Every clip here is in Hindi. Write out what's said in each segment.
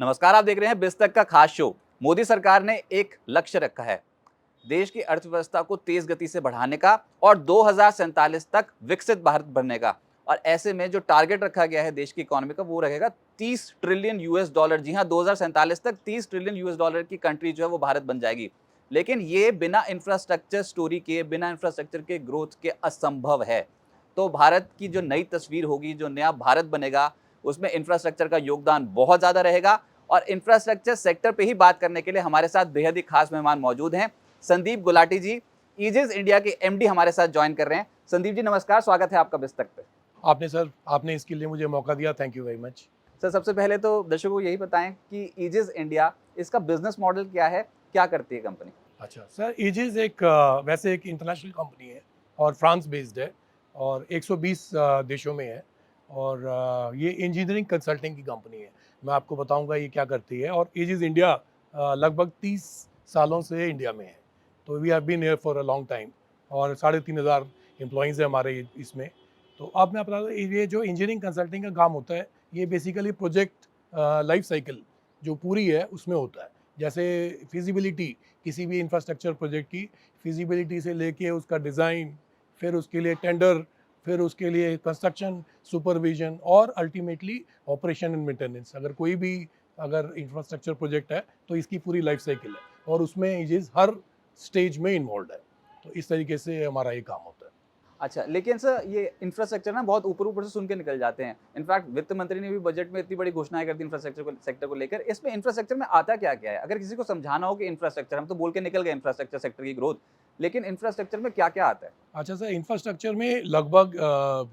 नमस्कार, आप देख रहे हैं बिस्तक का खास शो। मोदी सरकार ने एक लक्ष्य रखा है देश की अर्थव्यवस्था को तेज गति से बढ़ाने का और 2047 तक विकसित भारत बनने का। और ऐसे में जो टारगेट रखा गया है देश की इकोनॉमी का वो रहेगा 30 ट्रिलियन यूएस डॉलर। जी हां, 2047 तक 30 ट्रिलियन यूएस डॉलर की कंट्री जो है वो भारत बन जाएगी। लेकिन ये बिना इंफ्रास्ट्रक्चर स्टोरी के, बिना इंफ्रास्ट्रक्चर के ग्रोथ के असंभव है। तो भारत की जो नई तस्वीर होगी, जो नया भारत बनेगा, उसमें इंफ्रास्ट्रक्चर का योगदान बहुत ज्यादा रहेगा। और इंफ्रास्ट्रक्चर सेक्टर पे ही बात करने के लिए हमारे साथ बेहद ही खास मेहमान मौजूद हैं। संदीप गुलाटी जी, ईजिस इंडिया के एमडी हमारे साथ ज्वाइन कर रहे हैं। संदीप जी नमस्कार, स्वागत है आपका बिस्तक पे। आपने इसके लिए मुझे मौका दिया, thank you very much. Sir, सबसे पहले तो दर्शकों को यही बताएं कि ईजिस इंडिया, इसका बिजनेस मॉडल क्या है, क्या करती है कंपनी? अच्छा सर, एजिस वैसे एक इंटरनेशनल कंपनी है और फ्रांस बेस्ड है और 120 देशों में है और ये इंजीनियरिंग कंसल्टिंग की कंपनी है। मैं आपको बताऊंगा ये क्या करती है। और एजिस इंडिया लगभग 30 सालों से इंडिया में है, तो we have been here for a long time और 3,500 एम्प्लॉइज़ है हमारे इसमें। तो अब मैं बता दूँ, ये जो इंजीनियरिंग कंसल्टिंग का काम होता है, ये बेसिकली प्रोजेक्ट लाइफ साइकिल जो पूरी है उसमें होता है। जैसे फिजिबिलिटी, किसी भी इंफ्रास्ट्रक्चर प्रोजेक्ट की फिजिबिलिटी से लेके उसका डिज़ाइन, फिर उसके लिए टेंडर, फिर उसके लिए कंस्ट्रक्शन सुपरविजन और अल्टीमेटली ऑपरेशन एंड मेंटेनेंस। अगर इंफ्रास्ट्रक्चर प्रोजेक्ट है तो इसकी पूरी लाइफ साइकिल है और उसमें इस हर स्टेज में इन्वॉल्व है। तो इस तरीके से हमारा ये काम होता है। अच्छा, लेकिन सर ये इंफ्रास्ट्रक्चर ना बहुत ऊपर-ऊपर से सुन के निकल जाते हैं। इनफैक्ट वित्त मंत्री ने भी बजट में इतनी बड़ी घोषणाएँ कर दी इंफ्रास्ट्रक्चर को, सेक्टर को लेकर। इसमें इंफ्रास्ट्रक्चर में आता क्या-क्या है? अगर किसी को समझाना हो कि इंफ्रास्ट्रक्चर, हम तो बोल के निकल गए इंफ्रास्ट्रक्चर सेक्टर की ग्रोथ, लेकिन इंफ्रास्ट्रक्चर में क्या-क्या आता है? अच्छा सर, इंफ्रास्ट्रक्चर में लगभग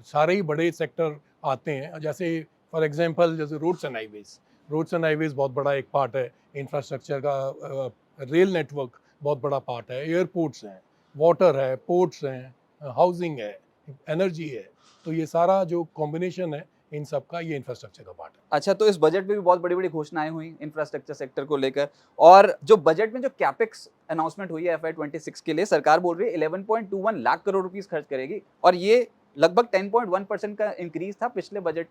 सारे ही बड़े सेक्टर आते हैं। जैसे फॉर एग्जांपल, जैसे रोड्स एंड हाईवेज बहुत बड़ा एक पार्ट है इंफ्रास्ट्रक्चर का। रेल नेटवर्क बहुत बड़ा पार्ट है। एयरपोर्ट्स हैं, वाटर है, पोर्ट्स हैं, हाउसिंग है, एनर्जी है। तो ये सारा जो कॉम्बिनेशन है इन सब का, ये इंफ्रास्ट्रक्चर का पार्ट है। अच्छा, तो इस बजट में भी बहुत बड़ी-बड़ी घोषणाएँ हुई इंफ्रास्ट्रक्चर सेक्टर को लेकर। और जो बजट में जो कैपेक्स अनाउंसमेंट हुई है एफआई 26 के लिए, सरकार बोल रही है 11.21 लाख करोड़ रुपीस खर्च करेगी और ये लगभग 10.1% का इंक्रीज था पिछले बजट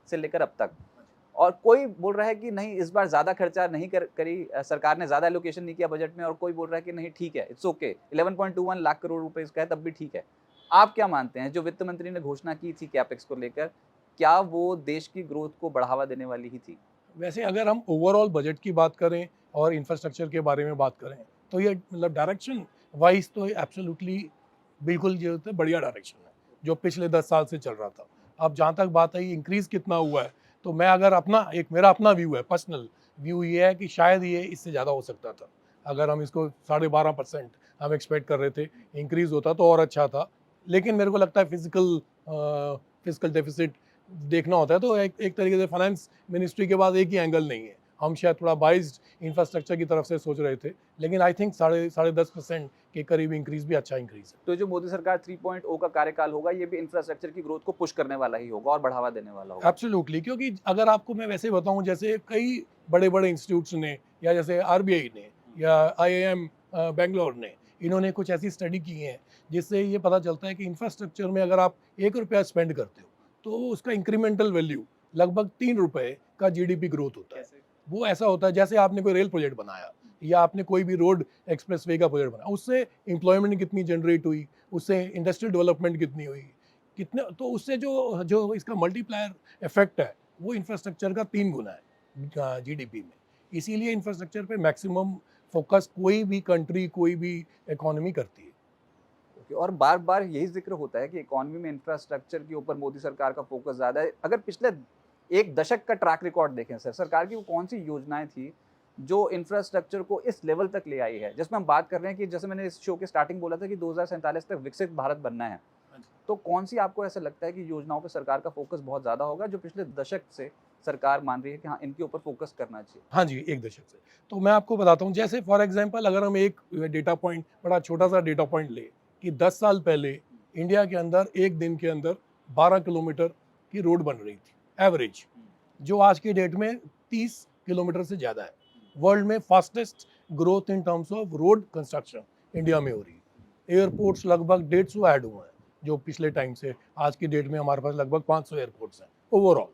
से लेकर अब तक। और कोई बोल रहा है कि नहीं, इस बार ज़्यादा खर्चा नहीं करी सरकार ने, ज़्यादा एलोकेशन नहीं किया बजट में। और कोई बोल रहा है कि नहीं, ठीक है, इट्स ओके, 11.21 लाख करोड़ रुपए इसका है तब भी ठीक है। आप क्या मानते हैं, जो वित्त मंत्री ने घोषणा की थी कैपेक्स को लेकर, क्या वो देश की ग्रोथ को बढ़ावा देने वाली ही थी? वैसे अगर हम ओवरऑल बजट की बात करें और इंफ्रास्ट्रक्चर के बारे में बात करें, तो ये मतलब डायरेक्शन वाइज तो एब्सोल्युटली बिल्कुल ये होता है, बढ़िया डायरेक्शन है जो पिछले 10 साल से चल रहा था। अब जहाँ तक बात आई इंक्रीज कितना हुआ है, तो मैं अगर मेरा अपना व्यू है, पर्सनल व्यू ये है कि शायद ये इससे ज़्यादा हो सकता था। अगर हम इसको 12.5% हम एक्सपेक्ट कर रहे थे, इंक्रीज होता तो और अच्छा था। लेकिन मेरे को लगता है फिजिकल डेफिसिट देखना होता है, तो एक तरीके से फाइनेंस मिनिस्ट्री के पास एक ही एंगल नहीं है। हम शायद थोड़ा बाइज्ड इंफ्रास्ट्रक्चर की तरफ से सोच रहे थे, लेकिन आई थिंक साढ़े 10% के करीब इंक्रीज भी अच्छा इंक्रीज है। तो जो मोदी सरकार 3.0 का कार्यकाल होगा, ये भी इंफ्रास्ट्रक्चर की ग्रोथ को पुश करने वाला ही होगा और बढ़ावा देने वाला होगा। एब्सोल्युटली, क्योंकि अगर आपको मैं वैसे बताऊं, जैसे कई बड़े बड़े इंस्टीट्यूट्स ने, या जैसे आरबीआई ने, या आईआईएम बेंगलोर ने, इन्होंने कुछ ऐसी स्टडी की है जिससे ये पता चलता है कि इंफ्रास्ट्रक्चर में अगर आप 1 रुपया स्पेंड करते हो तो उसका इंक्रीमेंटल वैल्यू लगभग 3 रुपए का जीडीपी ग्रोथ होता है। कैसे? वो ऐसा होता है जैसे आपने कोई रेल प्रोजेक्ट बनाया या आपने कोई भी रोड एक्सप्रेसवे का प्रोजेक्ट बनाया, उससे एम्प्लॉयमेंट कितनी जनरेट हुई, उससे इंडस्ट्रियल डेवलपमेंट कितनी हुई, कितने, तो उससे जो जो इसका मल्टीप्लायर इफेक्ट है वो इंफ्रास्ट्रक्चर का 3 गुना है जीडीपी में। इसीलिए इंफ्रास्ट्रक्चर पे मैक्सिमम फोकस कोई भी कंट्री, कोई भी इकोनॉमी करती है। और बार-बार यही ज़िक्र होता है कि इकोनॉमी में इंफ्रास्ट्रक्चर के ऊपर मोदी सरकार का फोकस ज़्यादा है। अगर पिछले 1 दशक का ट्रैक रिकॉर्ड देखें सर, सरकार की वो कौन-सी योजनाएँ थी, जो इंफ्रास्ट्रक्चर को इस लेवल तक ले आई है? जिसमें हम बात कर रहे हैं कि जैसे मैंने इस शो के स्टार्टिंग बोला था कि 2047 तक विकसित भारत बनना है। तो कौन-सी आपको ऐसा लगता है कि योजनाओं पे सरकार का फोकस बहुत ज़्यादा होगा, जो पिछले दशक से सरकार मान रही है कि हाँ, इनके ऊपर फोकस करना चाहिए? हाँ जी, 1 दशक से। तो मैं आपको बताता हूँ, जैसे फॉर एग्जांपल अगर हम एक डेटा पॉइंट, बड़ा छोटा-सा डेटा पॉइंट लें कि 10 साल पहले इंडिया के अंदर एक दिन के अंदर 12 किलोमीटर की रोड बन रही थी एवरेज, जो आज की डेट में 30 किलोमीटर से ज़्यादा है। वर्ल्ड में fastest growth in terms of road construction India में हो रही है। एयरपोर्ट्स लगभग 150 ऐड हुए हैं जो पिछले टाइम से। आज की डेट में हमारे पास लगभग 500 एयरपोर्ट्स हैं ओवरऑल।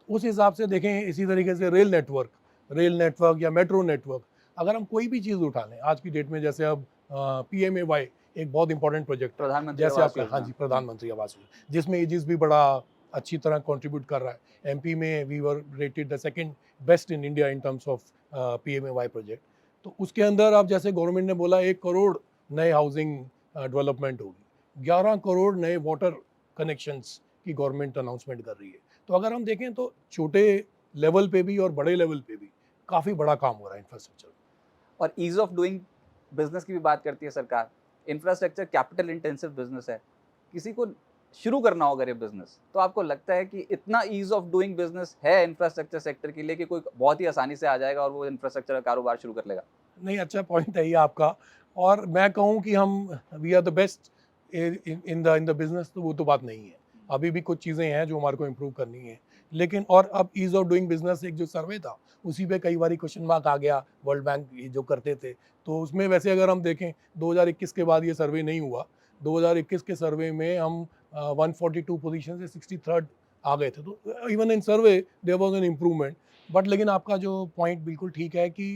उस हिसाब से देखें, इसी तरीके से रेल नेटवर्क रेल नेटवर्क या मेट्रो नेटवर्क, अगर हम कोई भी चीज़ उठा लें आज की डेट में, जैसे अब PMAY एक बहुत इंपॉर्टेंट प्रोजेक्ट है, प्रधानमंत्री जैसे आवास आपका, हाँ योजना। जी, प्रधानमंत्री आवास योजना, जिसमें एजिस भी बड़ा अच्छी तरह कंट्रीब्यूट कर रहा है। MP में we were rated the second best in India in terms of PMAY project. तो उसके अंदर आप जैसे गवर्नमेंट ने बोला 1 करोड़ नए हाउसिंग डेवलपमेंट होगी, 11 करोड़ नए वाटर कनेक्शंस की गवर्नमेंट अनाउंसमेंट कर रही है। तो अगर हम देखें तो छोटे लेवल पे भी और बड़े लेवल पे भी काफ़ी बड़ा काम हो रहा है इंफ्रास्ट्रक्चर। और ईज ऑफ डूइंग बिजनेस की भी बात करती है सरकार। इंफ्रास्ट्रक्चर कैपिटल इंटेंसिव बिजनेस है। किसी को शुरू करना हो अगर ये बिजनेस, तो आपको लगता है कि इतना ईज ऑफ डूइंग बिजनेस है इंफ्रास्ट्रक्चर सेक्टर के लिए कि कोई बहुत ही आसानी से आ जाएगा और वो इंफ्रास्ट्रक्चर का कारोबार शुरू कर लेगा? नहीं, अच्छा पॉइंट है ये आपका। और मैं कहूँ कि हम we are the best in the business, तो वो तो बात नहीं है। अभी भी कुछ चीज़ें हैं जो हमारे को इम्प्रूव करनी है। लेकिन और अब ईज़ ऑफ डूइंग बिजनेस एक जो सर्वे था, उसी पे कई बारी क्वेश्चन मार्क आ गया। वर्ल्ड बैंक ये जो करते थे, तो उसमें वैसे अगर हम देखें 2021 के बाद ये सर्वे नहीं हुआ। 2021 के सर्वे में हम 142 पोजीशन से 63rd आ गए थे। तो even in survey there was an improvement. But लेकिन आपका जो पॉइंट बिल्कुल ठीक है कि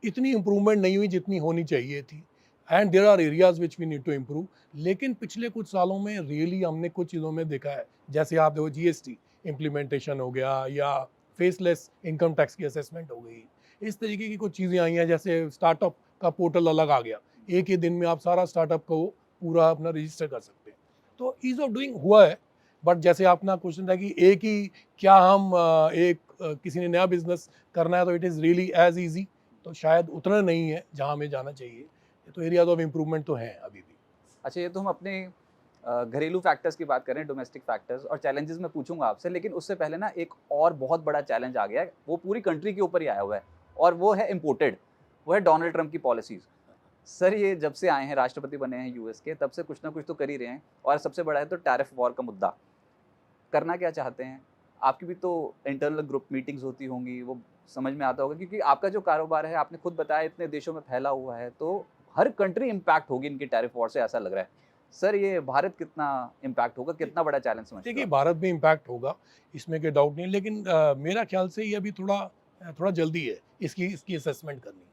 इतनी इम्प्रूवमेंट नहीं हुई जितनी होनी चाहिए थी। And there are areas which we need to improve. लेकिन पिछले कुछ सालों में रियली हमने कुछ चीज़ों में देखा है, जैसे आप देखो GST इम्प्लीमेंटेशन हो गया, या फेसलेस इनकम टैक्स की असेसमेंट हो गई। इस तरीके की कुछ चीज़ें आई हैं, जैसे स्टार्टअप का पोर्टल अलग आ गया। एक ही दिन में आप सारा स्टार्टअप को पूरा अपना रजिस्टर कर सकते हैं। तो ईज ऑफ डूइंग हुआ है। बट जैसे अपना क्वेश्चन था कि एक ही, क्या हम किसी ने नया बिजनेस करना है तो it is really as easy, तो शायद उतना नहीं है जहाँ हमें जाना चाहिए। तो एरियाज ऑफ इम्प्रूवमेंट तो हैं अभी भी। अच्छा, ये तो हम अपने घरेलू फैक्टर्स की बात करें, डोमेस्टिक फैक्टर्स और चैलेंजेस मैं पूछूंगा आपसे, लेकिन उससे पहले ना एक और बहुत बड़ा चैलेंज आ गया है, वो पूरी कंट्री के ऊपर ही आया हुआ है और वो है इम्पोर्टेड। वो है डोनाल्ड ट्रंप की पॉलिसीज। सर, ये जब से आए हैं, राष्ट्रपति बने हैं यूएस के, तब से कुछ ना कुछ तो कर ही रहे हैं और सबसे बड़ा है तो टैरिफ वॉर का मुद्दा। करना क्या चाहते हैं? आपकी भी तो इंटरनल ग्रुप मीटिंग्स होती होंगी, वो समझ में आता होगा क्योंकि आपका जो कारोबार है, आपने खुद बताया, इतने देशों में फैला हुआ है, तो हर कंट्री इम्पैक्ट होगी इनकी टैरिफ वॉर से, ऐसा लग रहा है। सर, ये भारत कितना इम्पैक्ट होगा, कितना बड़ा चैलेंज समझते हो देखिए, आप? भारत में इम्पैक्ट होगा, इसमें कोई डाउट नहीं। लेकिन मेरा ख्याल से ये अभी थोड़ा थोड़ा जल्दी है इसकी इसकी असेसमेंट करनी।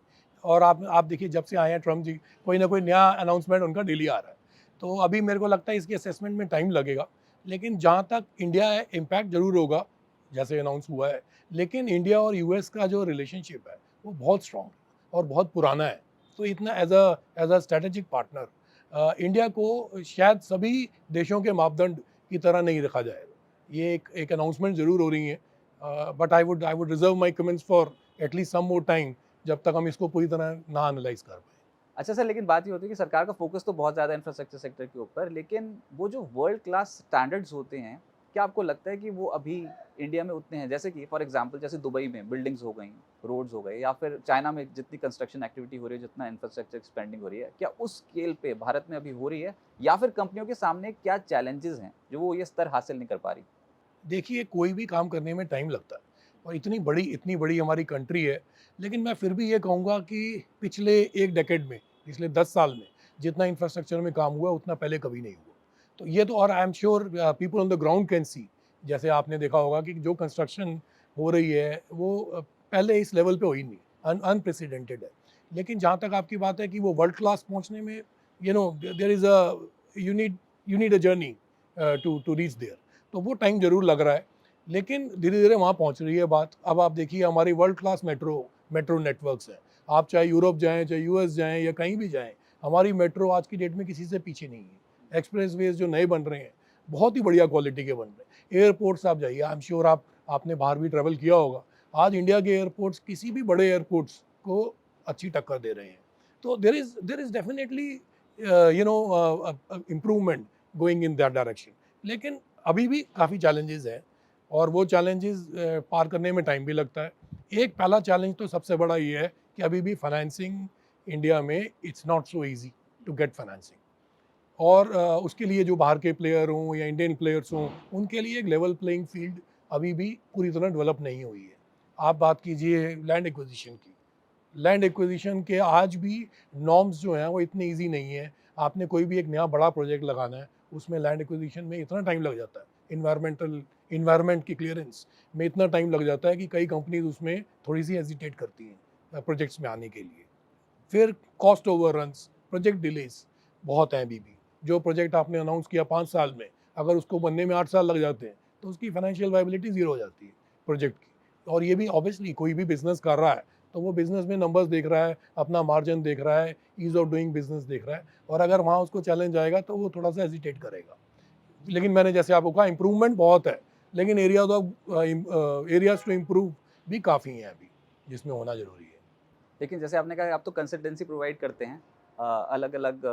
और आप देखिए, जब से आए हैं ट्रम्प जी, कोई ना कोई नया अनाउंसमेंट उनका डेली आ रहा है। तो अभी मेरे को लगता है इसकी असेसमेंट में टाइम लगेगा। लेकिन जहाँ तक इंडिया है, इम्पैक्ट ज़रूर होगा, जैसे अनाउंस हुआ है। लेकिन इंडिया और यूएस का जो रिलेशनशिप है, वो बहुत स्ट्रॉन्ग है और बहुत पुराना है। तो इतना as a strategic partner India को शायद सभी देशों के मापदंड की तरह नहीं रखा जाएगा। ये एक अनाउंसमेंट ज़रूर हो रही है। But I would reserve my comments for at least some more time, जब तक हम इसको पूरी तरह ना एनालाइज कर पाए। अच्छा सर, लेकिन बात ये होती है कि सरकार का फोकस तो बहुत ज़्यादा इंफ्रास्ट्रक्चर सेक्टर के ऊपर, लेकिन वो जो वर्ल्ड क्लास स्टैंडर्ड्स होते हैं, क्या आपको लगता है कि वो अभी इंडिया में उतने हैं? जैसे कि फॉर एग्जांपल, जैसे दुबई में बिल्डिंग्स हो गई, रोड्स हो गए, या फिर चाइना में जितनी कंस्ट्रक्शन एक्टिविटी हो रही है, जितना इंफ्रास्ट्रक्चर स्पेंडिंग हो रही है, क्या उस स्केल पे भारत में अभी हो रही है? या फिर कंपनियों के सामने क्या चैलेंजेस हैं जो वो ये स्तर हासिल नहीं कर पा रही? देखिए, कोई भी काम करने में टाइम लगता है और इतनी बड़ी हमारी कंट्री है। लेकिन मैं फिर भी ये कहूँगा कि पिछले 1 डेकेड में, पिछले 10 साल में जितना इंफ्रास्ट्रक्चर में काम हुआ, उतना पहले कभी नहीं हुआ। तो ये तो, और I am sure people on the ground can see, जैसे आपने देखा होगा कि जो कंस्ट्रक्शन हो रही है वो पहले इस लेवल पे हुई नहीं, अनप्रेसिडेंटेड है। लेकिन जहाँ तक आपकी बात है कि वो वर्ल्ड क्लास पहुँचने में, there is you need a journey to reach there. तो वो टाइम ज़रूर लग रहा है। लेकिन धीरे-धीरे वहाँ पहुँच रही है बात। अब आप देखिए, हमारी वर्ल्ड क्लास मेट्रो नेटवर्क्स हैं। आप चाहे यूरोप जाएँ, चाहे यूएस जाएँ या कहीं भी जाएँ, हमारी मेट्रो आज की डेट में किसी से पीछे नहीं है। एक्सप्रेसवेज़ जो नए बन रहे हैं, बहुत ही बढ़िया क्वालिटी के बन रहे हैं। एयरपोर्ट्स आप जाइए, आई एम श्योर आपने बाहर भी ट्रैवल किया होगा। आज इंडिया के एयरपोर्ट्स किसी भी बड़े एयरपोर्ट्स को अच्छी टक्कर दे रहे हैं। तो there is definitely improvement going in that direction. लेकिन अभी भी काफ़ी चैलेंजेस हैं और वो चैलेंजेस पार करने में टाइम भी लगता है। एक पहला चैलेंज तो सबसे बड़ा ये है कि अभी भी फाइनेंसिंग इंडिया में it's not so easy to get financing. और उसके लिए जो बाहर के प्लेयर हों या इंडियन प्लेयर्स हों, उनके लिए एक लेवल प्लेइंग फील्ड अभी भी पूरी तरह डेवलप नहीं हुई है। आप बात कीजिए लैंड एक्विजिशन की। लैंड एक्विजिशन के आज भी नॉर्म्स जो हैं वो इतने ईजी नहीं है। आपने कोई भी एक नया बड़ा प्रोजेक्ट लगाना है, उसमें लैंड एक्विजिशन में इतना टाइम लग जाता है। इन्वायरमेंटल इन्वायरमेंट की क्लियरेंस में इतना टाइम लग जाता है कि कई कंपनीज उसमें थोड़ी सी हेजिटेट करती हैं प्रोजेक्ट्स में आने के लिए। फिर कॉस्ट ओवररन्स, प्रोजेक्ट डिलेज बहुत हैं अभी भी। जो प्रोजेक्ट आपने अनाउंस किया 5 साल में, अगर उसको बनने में 8 साल लग जाते हैं तो उसकी फाइनेंशियल वायबिलिटी ज़ीरो हो जाती है प्रोजेक्ट की। और ये भी ऑब्वियसली कोई भी बिजनेस कर रहा है तो वो बिजनेस में नंबर्स देख रहा है, अपना मार्जिन देख रहा है, ईज ऑफ डूइंग बिजनेस देख रहा है, और अगर वहाँ उसको चैलेंज आएगा तो वो थोड़ा सा हेजिटेट करेगा। लेकिन मैंने जैसे आपको कहा इम्प्रूवमेंट बहुत है, लेकिन एरियाज टू इम्प्रूव भी काफ़ी हैं अभी, जिसमें होना ज़रूरी है। लेकिन जैसे आपने कहा आप तो कंसल्टेंसी प्रोवाइड करते हैं अलग अलग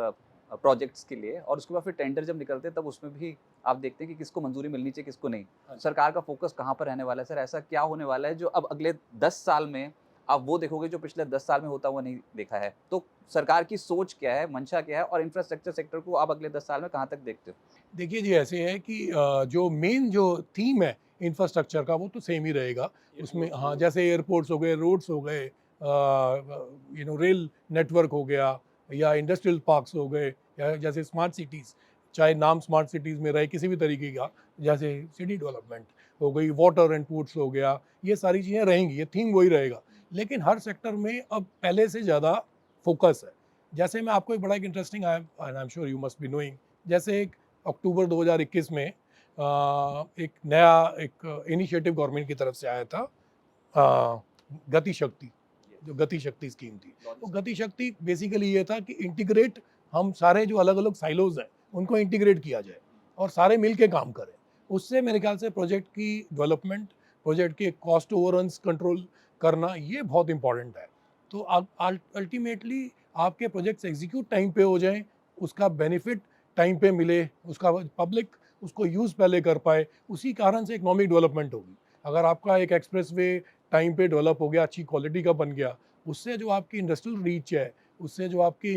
प्रोजेक्ट्स के लिए, और उसके बाद फिर टेंडर जब निकलते हैं तब उसमें भी आप देखते हैं कि किसको मंजूरी मिलनी चाहिए किसको नहीं। हाँ। सरकार का फोकस कहाँ पर रहने वाला है सर? ऐसा क्या होने वाला है जो अब अगले 10 साल में आप वो देखोगे जो पिछले 10 साल में होता हुआ नहीं देखा है? तो सरकार की सोच क्या है, मंशा क्या है, और इंफ्रास्ट्रक्चर सेक्टर को आप अगले 10 साल में कहाँ तक देखते हो? देखिए जी, ऐसे है कि जो मेन जो थीम है इंफ्रास्ट्रक्चर का वो तो सेम ही रहेगा। उसमें हाँ, जैसे एयरपोर्ट्स हो गए, रोड्स हो गए, रेल नेटवर्क हो गया, या इंडस्ट्रियल पार्क्स हो गए, या जैसे स्मार्ट सिटीज़, चाहे नाम स्मार्ट सिटीज़ में रहे किसी भी तरीके का, जैसे सिटी डेवलपमेंट हो गई, वाटर एंड फूड्स हो गया, ये सारी चीज़ें रहेंगी, ये थीम वही रहेगा। लेकिन हर सेक्टर में अब पहले से ज़्यादा फोकस है। जैसे मैं आपको एक बड़ा एक interesting I am sure you must be knowing, जैसे एक अक्टूबर 2021 में एक नया एक इनिशिएटिव गवर्नमेंट की तरफ से आया था, गति शक्ति, जो गति शक्ति स्कीम थी। तो गति शक्ति बेसिकली ये था कि इंटीग्रेट, हम सारे जो अलग अलग साइलोज हैं उनको इंटीग्रेट किया जाए और सारे मिल के काम करें। उससे मेरे ख्याल से प्रोजेक्ट की डेवलपमेंट, प्रोजेक्ट के कॉस्ट ओवररन्स कंट्रोल करना, ये बहुत इंपॉर्टेंट है। तो अल्टीमेटली आपके प्रोजेक्ट्स एग्जीक्यूट टाइम पे हो जाएं, उसका बेनिफिट टाइम पे मिले, उसका पब्लिक उसको यूज़ पहले कर पाए, उसी कारण से इकोनॉमिक डेवलपमेंट होगी। अगर आपका एक एक्सप्रेसवे टाइम पे डेवलप हो गया, अच्छी क्वालिटी का बन गया, उससे जो आपकी इंडस्ट्रियल रीच है, उससे जो आपकी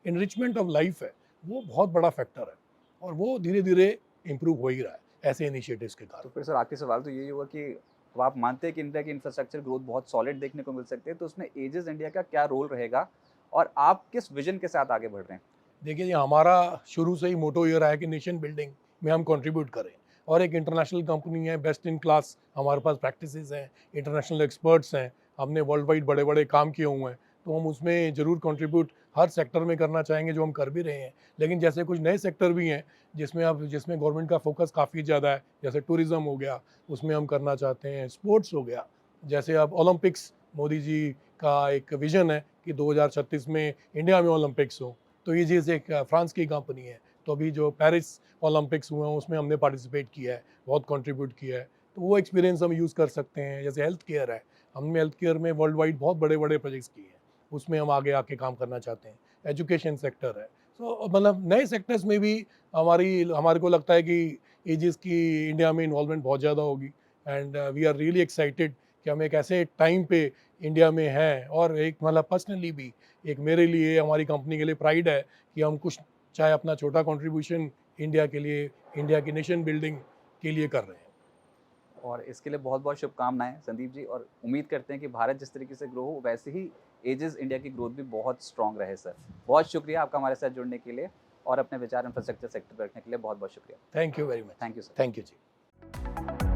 इनरिचमेंट ऑफ लाइफ है, वो बहुत बड़ा फैक्टर है, और वो धीरे धीरे इम्प्रूव हो ही रहा है ऐसे इनिशिएटिव्स के तो कारण। फिर सर आखिरी सवाल तो यही होगा कि अब आप मानते हैं कि इंडिया की इंफ्रास्ट्रक्चर ग्रोथ बहुत सॉलिड देखने को मिल सकती है, तो उसमें एजेस इंडिया का क्या रोल रहेगा और आप किस विजन के साथ आगे बढ़ रहे हैं? देखिए जी, हमारा शुरू से ही मोटो ये रहा है कि नेशन बिल्डिंग में हम कंट्रीब्यूट करें, और एक इंटरनेशनल कंपनी है, बेस्ट इन क्लास हमारे पास प्रैक्टिसेस हैं, इंटरनेशनल एक्सपर्ट्स हैं, हमने वर्ल्ड वाइड बड़े बड़े काम किए हुए हैं, तो हम उसमें ज़रूर कंट्रीब्यूट हर सेक्टर में करना चाहेंगे, जो हम कर भी रहे हैं। लेकिन जैसे कुछ नए सेक्टर भी हैं जिसमें गवर्नमेंट का फोकस काफ़ी ज़्यादा है, जैसे टूरिज़्म हो गया, उसमें हम करना चाहते हैं, स्पोर्ट्स हो गया, जैसे अब ओलंपिक्स, मोदी जी का एक विज़न है कि 2036 में इंडिया में ओलंपिक्स हो। तो ये चीज़ एक फ्रांस की कंपनी है, तो अभी जो पेरिस ओलंपिक्स हुए हैं उसमें हमने पार्टिसिपेट किया है, बहुत कंट्रीब्यूट किया है, तो वो एक्सपीरियंस हम यूज़ कर सकते हैं। जैसे हेल्थ केयर है, हमने हेल्थ केयर में वर्ल्ड वाइड बहुत बड़े बड़े प्रोजेक्ट्स किए हैं, उसमें हम आगे आके काम करना चाहते हैं। एजुकेशन सेक्टर है, तो मतलब नए सेक्टर्स में भी हमारे को लगता है कि एजिस की इंडिया में इन्वॉल्वमेंट बहुत ज़्यादा होगी, and we are really excited कि हम एक ऐसे टाइम पे इंडिया में हैं, और एक मतलब पर्सनली भी एक मेरे लिए, हमारी कंपनी के लिए प्राइड है कि हम कुछ चाहे अपना छोटा कंट्रीब्यूशन इंडिया के लिए, इंडिया की नेशन बिल्डिंग के लिए कर रहे हैं। और इसके लिए बहुत बहुत शुभकामनाएं संदीप जी, और उम्मीद करते हैं कि भारत जिस तरीके से ग्रो हो वैसे ही एजेस इंडिया की ग्रोथ भी बहुत स्ट्रांग रहे सर। बहुत शुक्रिया आपका हमारे साथ जुड़ने के लिए और अपने विचार इंफ्रास्ट्रक्चर सेक्टर पर रखने के लिए बहुत बहुत शुक्रिया। Thank you very much. Thank you sir. Thank you ji.